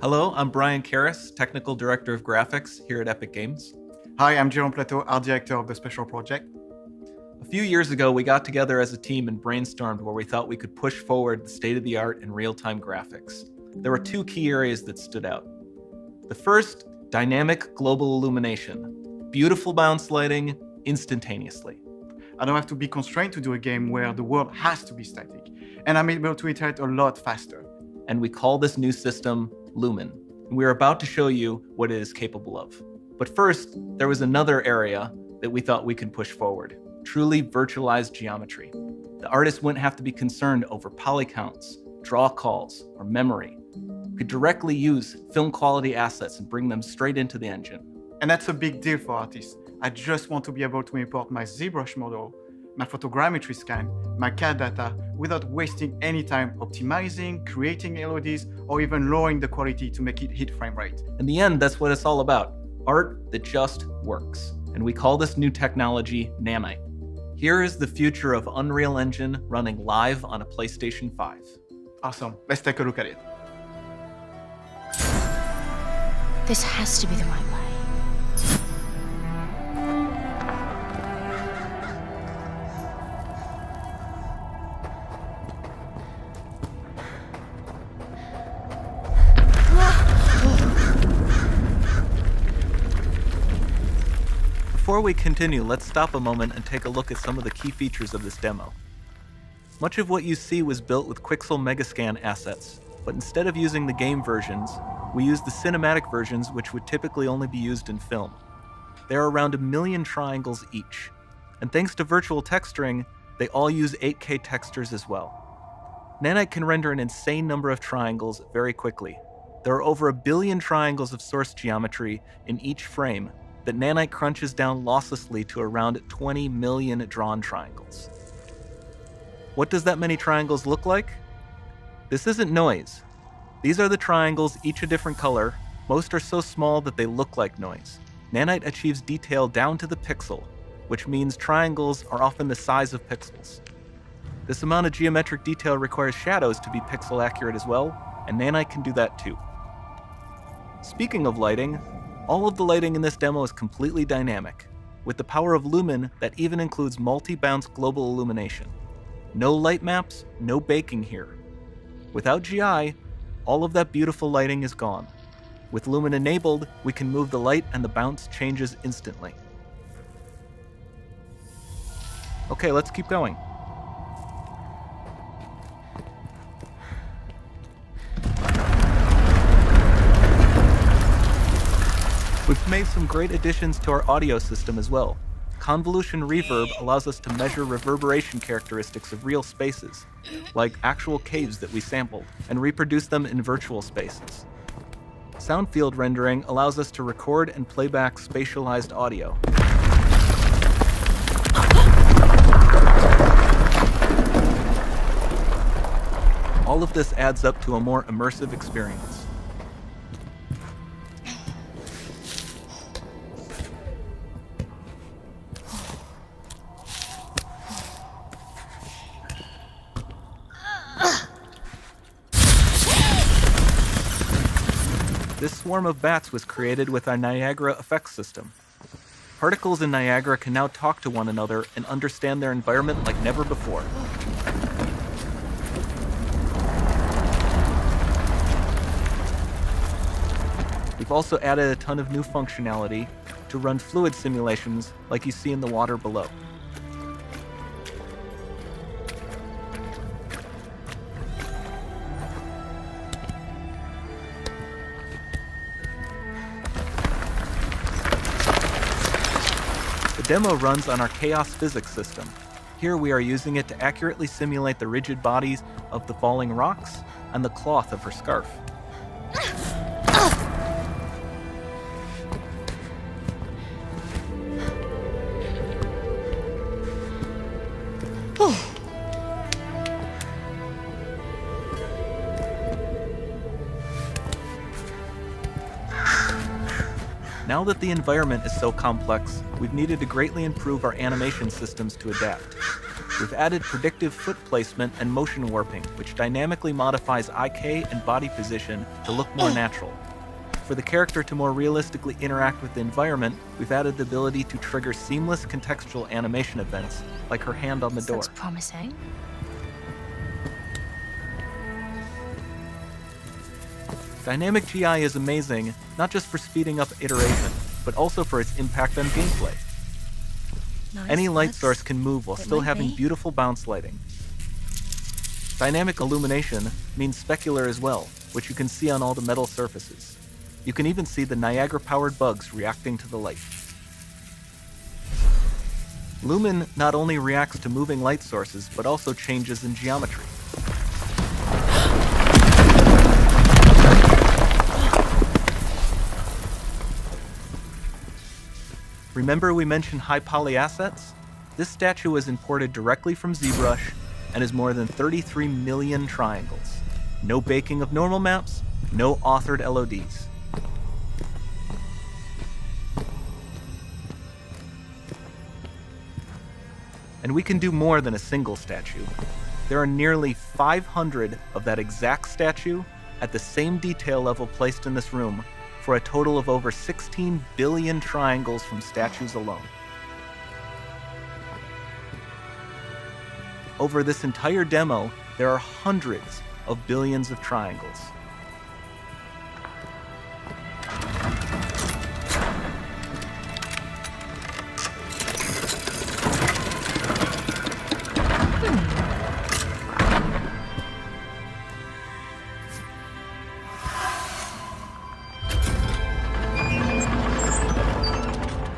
Hello, I'm Brian Karras, Technical Director of Graphics here at Epic Games. Hi, I'm Jerome Plateau, Art Director of the Special Project. A few years ago, we got together as a team and brainstormed where we thought we could push forward the state-of-the-art in real-time graphics. There were two key areas that stood out. The first, dynamic global illumination. Beautiful bounce lighting instantaneously. I don't have to be constrained to do a game where the world has to be static, and I'm able to iterate a lot faster. And we call this new system Lumen. And we're about to show you what it is capable of. But first, there was another area that we thought we could push forward. Truly virtualized geometry. The artist wouldn't have to be concerned over poly counts, draw calls, or memory. We could directly use film quality assets and bring them straight into the engine. And that's a big deal for artists. I just want to be able to import my ZBrush model, my photogrammetry scan, my CAD data, without wasting any time optimizing, creating LODs, or even lowering the quality to make it hit frame rate. In the end, that's what it's all about. Art that just works. And we call this new technology Nanite. Here is the future of Unreal Engine running live on a PlayStation 5. Awesome, let's take a look at it. This has to be the right way. Before we continue, let's stop a moment and take a look at some of the key features of this demo. Much of what you see was built with Quixel Megascan assets, but instead of using the game versions, we used the cinematic versions, which would typically only be used in film. There are around 1 million triangles each, and thanks to virtual texturing, they all use 8K textures as well. Nanite can render an insane number of triangles very quickly. There are over 1 billion triangles of source geometry in each frame that Nanite crunches down losslessly to around 20 million drawn triangles. What does that many triangles look like? This isn't noise. These are the triangles, each a different color. Most are so small that they look like noise. Nanite achieves detail down to the pixel, which means triangles are often the size of pixels. This amount of geometric detail requires shadows to be pixel accurate as well, and Nanite can do that too. Speaking of lighting, all of the lighting in this demo is completely dynamic, with the power of Lumen that even includes multi-bounce global illumination. No light maps, no baking here. Without GI, all of that beautiful lighting is gone. With Lumen enabled, we can move the light and the bounce changes instantly. Okay, let's keep going. We've made some great additions to our audio system as well. Convolution reverb allows us to measure reverberation characteristics of real spaces, like actual caves that we sampled, and reproduce them in virtual spaces. Sound field rendering allows us to record and play back spatialized audio. All of this adds up to a more immersive experience. This swarm of bats was created with our Niagara effects system. Particles in Niagara can now talk to one another and understand their environment like never before. We've also added a ton of new functionality to run fluid simulations like you see in the water below. The demo runs on our chaos physics system. Here we are using it to accurately simulate the rigid bodies of the falling rocks and the cloth of her scarf. Now that the environment is so complex, we've needed to greatly improve our animation systems to adapt. We've added predictive foot placement and motion warping, which dynamically modifies IK and body position to look more natural. For the character to more realistically interact with the environment, we've added the ability to trigger seamless contextual animation events, like her hand on the door. Looks promising. Dynamic GI is amazing, not just for speeding up iteration, but also for its impact on gameplay. Nice Any light looks. source can move while It still might having be. beautiful bounce lighting. Dynamic illumination means specular as well, which you can see on all the metal surfaces. You can even see the Niagara-powered bugs reacting to the light. Lumen not only reacts to moving light sources, but also changes in geometry. Remember we mentioned high poly assets? This statue was imported directly from ZBrush and is more than 33 million triangles. No baking of normal maps, no authored LODs. And we can do more than a single statue. There are nearly 500 of that exact statue at the same detail level placed in this room, for a total of over 16 billion triangles from statues alone. Over this entire demo, there are hundreds of billions of triangles.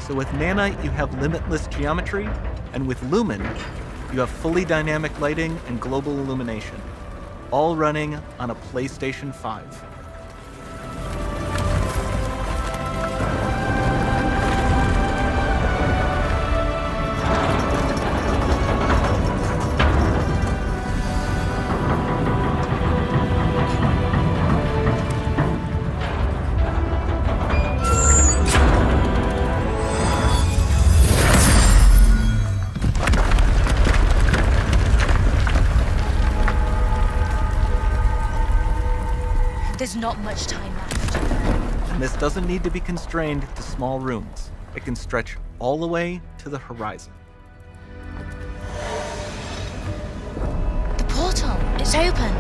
So with Nanite, you have limitless geometry, and with Lumen, you have fully dynamic lighting and global illumination, all running on a PlayStation 5. There's not much time left. And this doesn't need to be constrained to small rooms. It can stretch all the way to the horizon. The portal, it's open.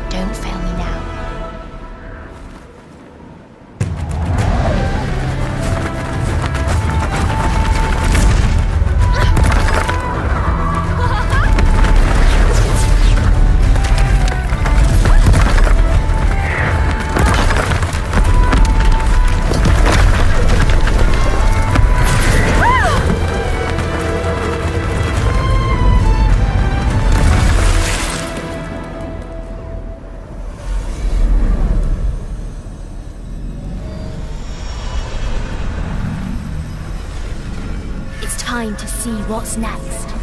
Don't fail me now. It's time to see what's next.